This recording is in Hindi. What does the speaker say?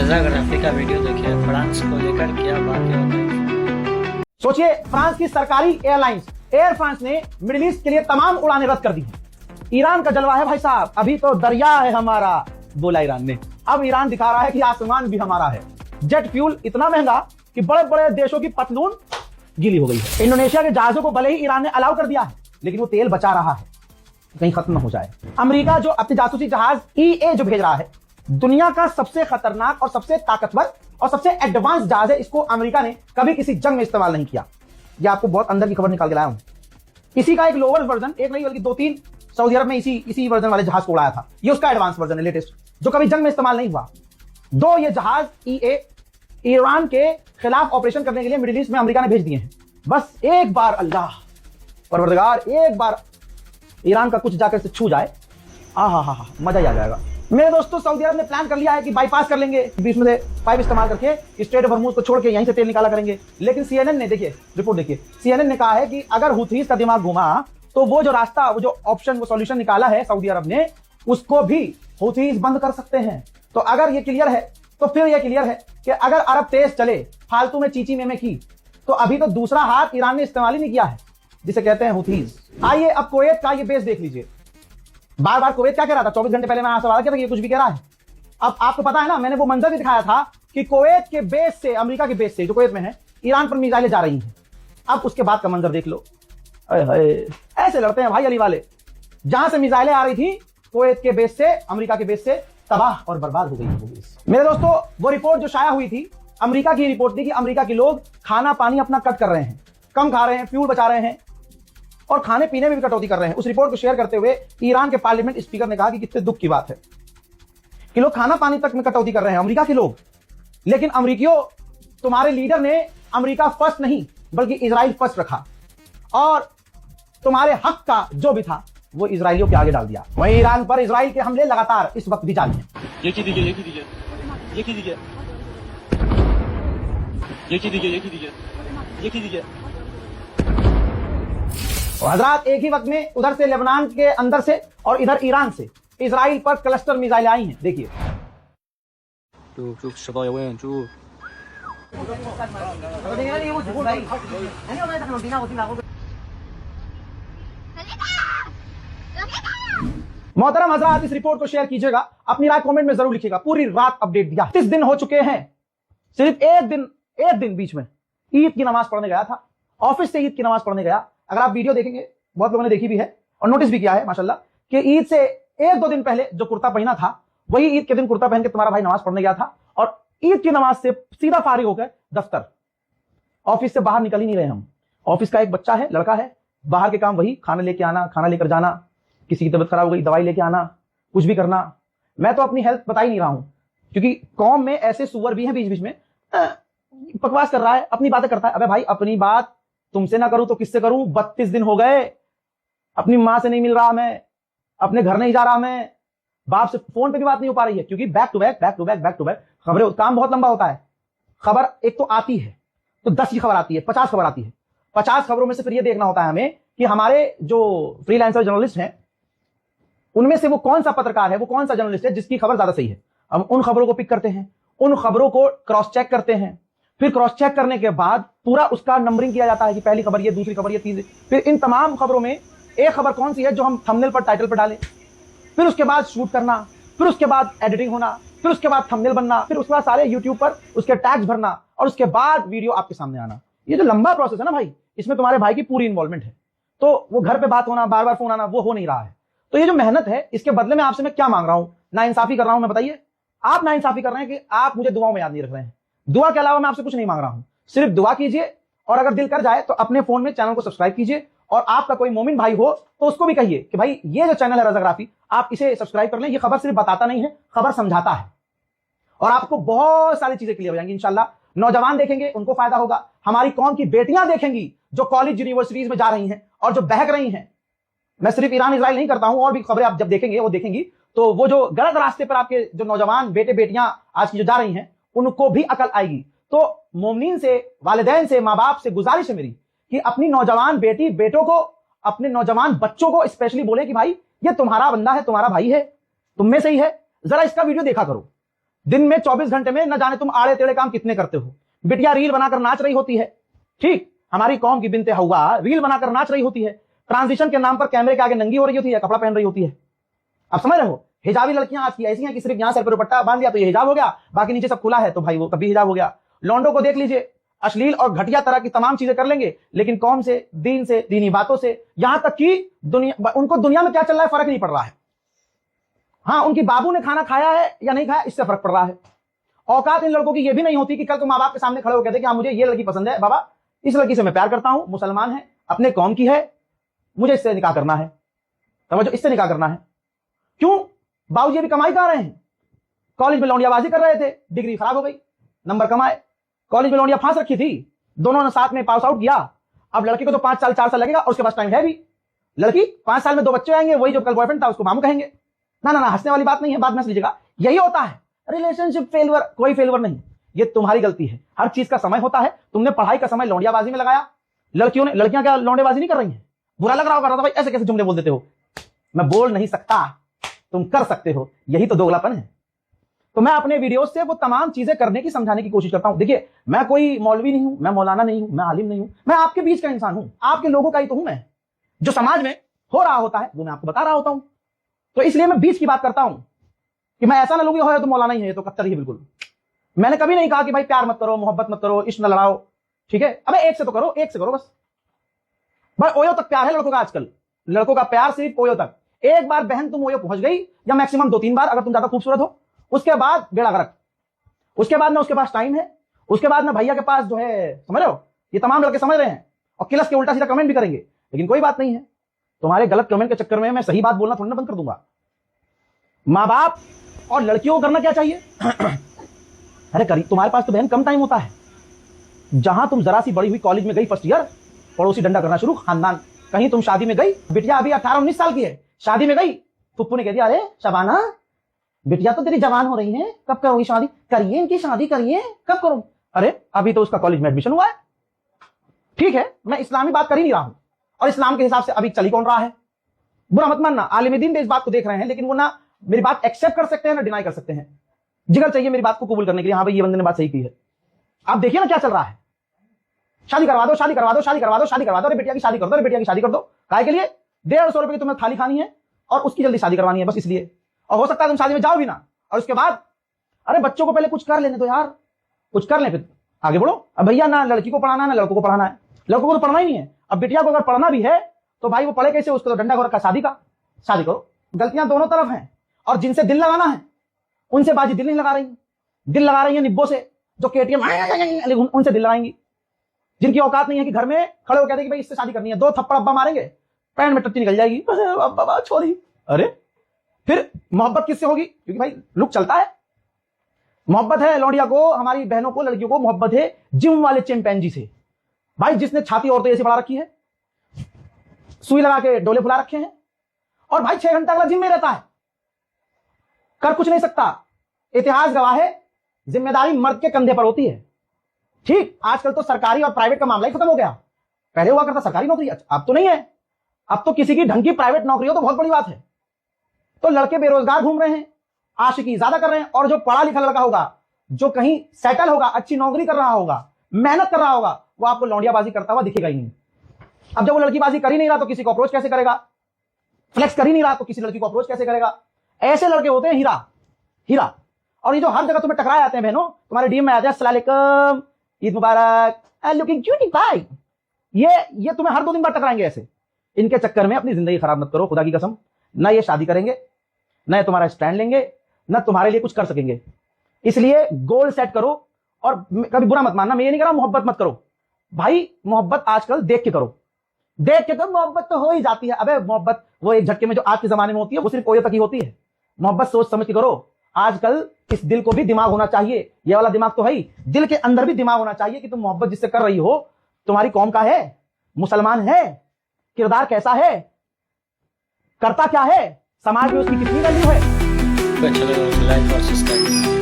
रजाग्राफी का वीडियो देखिए। फ्रांस को लेकर क्या बातें होती हैं। सोचिए, फ्रांस की सरकारी एयरलाइंस एयर फ्रांस ने मिडिल ईस्ट के लिए तमाम उड़ानें रद्द कर दी हैं। ईरान का जलवा है भाई साहब, अभी तो दरिया है हमारा, बोला ईरान ने। अब ईरान दिखा रहा है कि आसमान भी हमारा है। जेट फ्यूल इतना महंगा कि बड़े बड़े देशों की पतलून गीली हो गई है। इंडोनेशिया के जहाजों को भले ही ईरान ने अलाउ कर दिया है, लेकिन वो तेल बचा रहा है कहीं खत्म न हो जाए। अमेरिका जो अपने जासूसी जहाज ईए जो भेज रहा है, दुनिया का सबसे खतरनाक और सबसे ताकतवर और सबसे एडवांस जहाज है। इसको अमेरिका ने कभी किसी जंग में इस्तेमाल नहीं किया। ये आपको बहुत अंदर की खबर निकाल के लाया हूं। इसी का एक लोअर वर्जन, एक नहीं बल्कि 2-3 सऊदी अरब में इसी वर्जन वाले जहाज को उड़ाया था। ये उसका एडवांस वर्जन है, लेटेस्ट, जो कभी जंग में इस्तेमाल नहीं हुआ। 2 ये जहाज ईए ईरान के खिलाफ ऑपरेशन करने के लिए मिडिल ईस्ट में अमेरिका ने भेज दिए हैं। बस एक बार अल्लाह परवरदिगार एक बार ईरान का कुछ जाकर से छू जाए, हा मजा ही आ जाएगा। मेरे दोस्तों, सऊदी अरब ने प्लान कर लिया है कि बाईपास कर लेंगे, बीच में से पाइप इस्तेमाल करके स्ट्रेट ऑफ हॉर्मुज को छोड़ के यहीं से तेल निकाला करेंगे। लेकिन सीएनएन ने, देखिए रिपोर्ट देखिए, सीएनएन ने कहा है कि अगर हुथीज का दिमाग घुमा तो वो जो रास्ता, वो जो ऑप्शन, वो सॉल्यूशन निकाला है सऊदी अरब ने, उसको भी हुथीज बंद कर सकते हैं। तो अगर ये क्लियर है तो फिर ये क्लियर है कि अगर अरब तेज चले, फालतू में चीची में की, तो अभी तो दूसरा हाथ ईरान ने इस्तेमाल ही नहीं किया है, जिसे कहते हैं हुथीज। आइए अब कुवैत का ये बेस देख लीजिए। बार बार कुवैत क्या कह रहा था, 24 घंटे पहले मैं सवाल किया था कि ये कुछ भी कह रहा है। अब आपको पता है ना, मैंने वो मंजर भी दिखाया था कि कुवैत के बेस से, अमेरिका के बेस से जो कुवैत में है, ईरान पर मिसाइलें जा रही हैं। अब उसके बाद का मंजर देख लो। ऐसे लड़ते हैं भाई अली वाले। जहां से मिसाइलें आ रही थी कुवैत के बेस से, अमेरिका के बेस से, तबाह और बर्बाद हो गई है वो बेस। मेरे दोस्तों, वो रिपोर्ट जो शाया हुई थी, अमेरिका की रिपोर्ट थी कि अमेरिका के लोग खाना पानी अपना कट कर रहे हैं, कम खा रहे हैं, फ्यूल बचा रहे हैं और खाने पीने में भी कटौती कर रहे हैं। उस रिपोर्ट को शेयर करते हुए ईरान के पार्लियामेंट स्पीकर ने कहा कि कितने दुख की बात है कि लोग खाना पानी तक में कटौती कर रहे हैं, अमेरिका के लोग। लेकिन अमेरिकियों, तुम्हारे लीडर ने अमेरिका फर्स्ट नहीं बल्कि इजराइल फर्स्ट रखा और तुम्हारे हक का जो भी था वो इजराइलियों के आगे डाल दिया। वहीं ईरान पर इजराइल के हमले लगातार इस वक्त भी जारी हैं। हजरात, एक ही वक्त में उधर से लेबनान के अंदर से और इधर ईरान से इजराइल पर क्लस्टर मिसाइलें आई हैं। देखिए, मोहतरम हजरात, इस रिपोर्ट को शेयर कीजिएगा, अपनी राय कमेंट में जरूर लिखिएगा। पूरी रात अपडेट दिया। 30 दिन हो चुके हैं, सिर्फ एक दिन बीच में ईद की नमाज पढ़ने गया था, ऑफिस से ईद की नमाज पढ़ने गया। अगर आप वीडियो देखेंगे, बहुत लोगों ने देखी भी है और नोटिस भी किया है माशाल्लाह, कि ईद से 1-2 दिन पहले जो कुर्ता पहना था, वही ईद के दिन कुर्ता पहन के तुम्हारा भाई नमाज पढ़ने गया था और ईद की नमाज से सीधा फारिग होकर दफ्तर, ऑफिस से बाहर निकल ही नहीं रहे हम। ऑफिस का एक बच्चा है, लड़का है, बाहर के काम वही, खाना लेके आना, खाना लेकर जाना, किसी की तबीयत खराब हो गई दवाई लेके आना, कुछ भी करना। मैं तो अपनी हेल्थ बता ही नहीं रहा हूं, क्योंकि कौम में ऐसे सुअर भी हैं बीच बीच में, बकवास कर रहा है, अपनी बातें करता है। अबे भाई, अपनी बात तुमसे ना करूं तो किससे करूं? 32 दिन हो गए, अपनी मां से नहीं मिल रहा मैं, अपने घर नहीं जा रहा मैं, बाप से फोन पे भी बात नहीं हो पा रही है, क्योंकि बैक टू बैक खबरें, काम बहुत लंबा होता है। खबर एक तो आती है तो 10 की खबर आती है, 50 खबर आती है। 50 खबरों में से फिर ये देखना होता है हमें कि हमारे जो फ्रीलांसर जर्नलिस्ट हैं, उनमें से वो कौन सा पत्रकार है, वो कौन सा जर्नलिस्ट है जिसकी खबर ज्यादा सही है। हम उन खबरों को पिक करते हैं, उन खबरों को क्रॉस चेक करते हैं, फिर क्रॉस चेक करने के बाद पूरा उसका नंबरिंग किया जाता है कि पहली खबर ये, दूसरी खबर ये, तीसरी। फिर इन तमाम खबरों में एक खबर कौन सी है जो हम थंबनेल पर, टाइटल पर डालें, फिर उसके बाद शूट करना, फिर उसके बाद एडिटिंग होना, फिर उसके बाद थंबनेल बनना, फिर उसके बाद सारे यूट्यूब पर उसके टैग्स भरना और उसके बाद वीडियो आपके सामने आना। ये जो लंबा प्रोसेस है ना भाई, इसमें तुम्हारे भाई की पूरी इन्वॉल्वमेंट है। तो वो घर पे बात होना, बार बार फोन आना, वो हो नहीं रहा है। तो ये जो मेहनत है, इसके बदले में आपसे मैं क्या मांग रहा हूं? नाइंसाफी कर रहा हूं मैं? बताइए, आप नाइंसाफी कर रहे हैं कि आप मुझे दुआओं में याद नहीं रख रहे हैं। दुआ के अलावा मैं आपसे कुछ नहीं मांग रहा हूं, सिर्फ दुआ कीजिए और अगर दिल कर जाए तो अपने फोन में चैनल को सब्सक्राइब कीजिए और आपका कोई मोमिन भाई हो तो उसको भी कहिए कि भाई ये जो चैनल है रजाग्राफी, आप इसे सब्सक्राइब कर लें। ये खबर सिर्फ बताता नहीं है, खबर समझाता है और आपको बहुत सारी चीजें क्लियर हो जाएंगी इंशाल्लाह। नौजवान देखेंगे, उनको फायदा होगा। हमारी कौम की बेटियां देखेंगी जो कॉलेज यूनिवर्सिटीज में जा रही हैं और जो बहक रही हैं। मैं सिर्फ ईरान इजराइल नहीं करता हूं, और भी खबरें आप जब देखेंगे, वो देखेंगी तो वो जो गलत रास्ते पर आपके जो नौजवान बेटे बेटियां आज की जो जा रही हैं, उनको भी अकल आएगी। तो मोमिनीन से, वालिदैन से, माँ बाप से गुजारिश है मेरी कि अपनी नौजवान बेटी बेटों को, अपने नौजवान बच्चों को स्पेशली बोले कि भाई ये तुम्हारा बंदा है, तुम्हारा भाई है, तुम में से ही है, जरा इसका वीडियो देखा करो। दिन में 24 घंटे में न जाने तुम आड़े टेढ़े काम कितने करते हो। बिटिया रील बनाकर नाच रही होती है, ठीक, हमारी कौम की बिनते हवा रील बनाकर नाच रही होती है, ट्रांजिशन के नाम पर कैमरे के आगे नंगी हो रही होती है, कपड़ा पहन रही होती है। आप समझ रहे हो? हिजाबी लड़कियां आज की ऐसी हैं कि सिर्फ यहां सर पर दुपट्टा बांध दिया तो ये हिजाब हो गया, बाकी नीचे सब खुला है तो भाई वो तभी हिजाब हो गया। लौंडों को देख लीजिए, अश्लील और घटिया तरह की तमाम चीजें कर लेंगे, लेकिन कौम से, दीनी बातों से, यहां तक कि उनको दुनिया में क्या चल रहा है फर्क नहीं पड़ रहा है। हाँ, उनकी बाबू ने खाना खाया है या नहीं खाया इससे फर्क पड़ रहा है। औकात इन लड़कों की ये भी नहीं होती कि कल को माँ बाप के सामने खड़े हो कहते कि हाँ मुझे ये लड़की पसंद है, बाबा इस लड़की से मैं प्यार करता हूं, मुसलमान है, अपने कौम की है, मुझे इससे निकाह करना है, समझो, इससे निकाह करना है। क्यों? बाबूजी अभी कमाई कर रहे हैं, कॉलेज में लौंडियाबाजी कर रहे थे, डिग्री खराब हो गई, नंबर कमाए, कॉलेज में लौंडिया फांस रखी थी, दोनों ने साथ में पास आउट किया। अब लड़के को तो 5 साल 4 साल लगेगा और उसके पास टाइम है भी। लड़की 5 साल में 2 बच्चे आएंगे, वही जो कल बॉयफ्रेंड था उसको मामू कहेंगे। ना ना ना, हंसने वाली बात नहीं है, बात में हंस लीजिएगा। यही होता है रिलेशनशिप फेलियर, कोई फेलियर नहीं, ये तुम्हारी गलती है। हर चीज का समय होता है, तुमने पढ़ाई का समय लौंडियाबाजी में लगाया। लड़कियां क्या लौंडियाबाजी नहीं कर रही हैं? बुरा लग रहा होगा भाई ऐसे कैसे जुमले बोल देते हो। मैं बोल नहीं सकता, तुम कर सकते हो, यही तो दोगलापन है। तो मैं अपने वीडियो से वो तमाम चीजें करने की, समझाने की कोशिश करता हूं। देखिए, मैं कोई मौलवी नहीं हूं, मैं मौलाना नहीं हूं, मैं आलिम नहीं हूं, मैं आपके बीच का इंसान हूं, आपके लोगों का ही तो हूं। मैं जो समाज में हो रहा होता है वो मैं आपको बता रहा होता हूं। तो इसलिए मैं बीच की बात करता हूं कि मैं ऐसा ना लूंगी हो तो मौलाना ही है, तो कत्तर ही बिल्कुल। मैंने कभी नहीं कहा कि भाई प्यार मत करो, मोहब्बत मत करो, इश्क न लड़ाओ, ठीक है? अबे एक से तो करो, एक से करो बस। भाई ओयो तक प्यार है लड़कों का आजकल, लड़कों का प्यार सिर्फ ओयो तक। एक बार बहन तुम ओयो पहुंच गई, या मैक्सिमम 2-3 बार अगर तुम ज्यादा खूबसूरत हो, उसके बाद बेड़ा गर्क। उसके बाद ना उसके पास टाइम है, उसके बाद ना भैया के पास जो है, समझ रहे हो? ये तमाम लड़के समझ रहे हैं और किलस के उल्टा सीधा कमेंट भी करेंगे, लेकिन कोई बात नहीं है। तुम्हारे गलत कमेंट के चक्कर में मैं सही बात बोलना थोड़ी ना बंद कर दूंगा। माँ बाप और लड़कियों को करना क्या चाहिए? अरे करी, तुम्हारे पास तो बहन कम टाइम होता है। जहां तुम जरा सी बड़ी हुई कॉलेज में गई फर्स्ट ईयर, पड़ोसी डंडा करना शुरू, खानदान। कहीं तुम शादी में गई, बिटिया अभी 18-19 साल की है, शादी में गई, पुप्पू ने कह दिया अरे शबाना बिटिया तो तेरी जवान हो रही है, कब करोगी शादी? करिए इनकी शादी करिए, कब करो? अरे अभी तो उसका कॉलेज में एडमिशन हुआ है। ठीक है, मैं इस्लामी बात कर ही नहीं रहा हूं, और इस्लाम के हिसाब से अभी चली कौन रहा है? बुरा मत मानना, आलिम दीन इस बात को देख रहे हैं, लेकिन वो ना मेरी बात एक्सेप्ट कर सकते हैं ना डिनाई कर सकते हैं। जिगर चाहिए मेरी बात को कबूल करने के लिए, हाँ भाई ये बंदे ने बात सही की है। आप देखिए ना क्या चल रहा है, शादी करवा दो, शादी करवा दो, शादी करवा दो, शादी करवा दो, अरे बिटिया की शादी कर दो, अरे बिटिया की शादी कर दो। काहे के लिए? 150 रुपए की तुम्हें थाली खानी है और उसकी जल्दी शादी करवानी है, बस इसलिए। और हो सकता है तुम शादी में जाओ भी ना, और उसके बाद अरे बच्चों को पहले कुछ कर लेने दो यार, कुछ कर ले फिर आगे बढ़ो। अब भैया ना लड़की को पढ़ाना है ना लड़कों को पढ़ाना है, लड़कों को तो पढ़ना ही नहीं है। अब बिटिया को अगर पढ़ना भी है तो भाई वो पढ़े कैसे? उसको तो डंडा को रखा शादी का, शादी करो। गलतियां दोनों तरफ हैं, और जिनसे दिल लगाना है उनसे बाजी दिल नहीं लगा रही, दिल लगा रही है निब्बों से, जो केटीएम उनसे दिल लगाएंगी। जिनकी औकात नहीं है कि घर में खड़े हो कहते कि भाई इससे शादी करनी है, 2 थप्पड़ अब्बा मारेंगे, पैंट में टट्टी निकल जाएगी, अब्बा छोड़ी। अरे फिर मोहब्बत किससे होगी? क्योंकि भाई लुक चलता है। मोहब्बत है लौंडिया को, हमारी बहनों को, लड़कियों को मोहब्बत है जिम वाले चिंपैंजी से, भाई जिसने छाती औरतें ऐसे बढ़ा रखी है, सुई लगा के डोले फुला रखे हैं, और भाई 6 घंटा अगला जिम में रहता है, कर कुछ नहीं सकता। इतिहास गवाह है, जिम्मेदारी मर्द के कंधे पर होती है। ठीक, आजकल तो सरकारी और प्राइवेट का मामला ही खत्म हो गया। पहले हुआ करता सरकारी नौकरी, अब तो नहीं है। अब तो किसी की ढंग की प्राइवेट नौकरी हो तो बहुत बड़ी बात है। तो लड़के बेरोजगार घूम रहे हैं, आशिकी ज्यादा कर रहे हैं, और जो पढ़ा लिखा लड़का होगा, जो कहीं सेटल होगा, अच्छी नौकरी कर रहा होगा, मेहनत कर रहा होगा, वो आपको लौंडियाबाजी करता हुआ दिखेगा ही नहीं। अब जब वो लड़कीबाजी कर ही नहीं रहा तो किसी को अप्रोच कैसे करेगा? फ्लेक्स कर ही नहीं रहा तो किसी लड़की को अप्रोच कैसे करेगा? ऐसे लड़के होते हैं हीरा, हीरा। और ये जो हर जगह तुम्हें टकराए आते हैं बहनों, तुम्हारे डीएम में आते हैं अस्सलाम वालेकुम, ईद मुबारक, लुकिंग क्यूटी बाय, ये तुम्हें हर 2 दिन बाद टकराएंगे ऐसे। इनके चक्कर में अपनी जिंदगी खराब मत करो, खुदा की कसम। ना ये शादी करेंगे, ना तुम्हारा स्टैंड लेंगे, ना तुम्हारे लिए कुछ कर सकेंगे। इसलिए गोल सेट करो, और कभी बुरा मत मानना, मैं ये नहीं कह रहा मोहब्बत मत करो भाई, मोहब्बत आजकल देख के करो, देख के तो मोहब्बत तो हो ही जाती है। अबे मोहब्बत वो एक झटके में जो आज के जमाने में होती है वो सिर्फ ओयो तक ही होती है। मोहब्बत सोच समझ के करो। आजकल इस दिल को भी दिमाग होना चाहिए, ये वाला दिमाग तो है ही, दिल के अंदर भी दिमाग होना चाहिए कि तुम मोहब्बत जिससे कर रही हो तुम्हारी कौम का है, मुसलमान है, किरदार कैसा है, करता क्या है, समाज में उसकी कितनी वैल्यू है। अच्छा लगा तो लाइक और सब्सक्राइब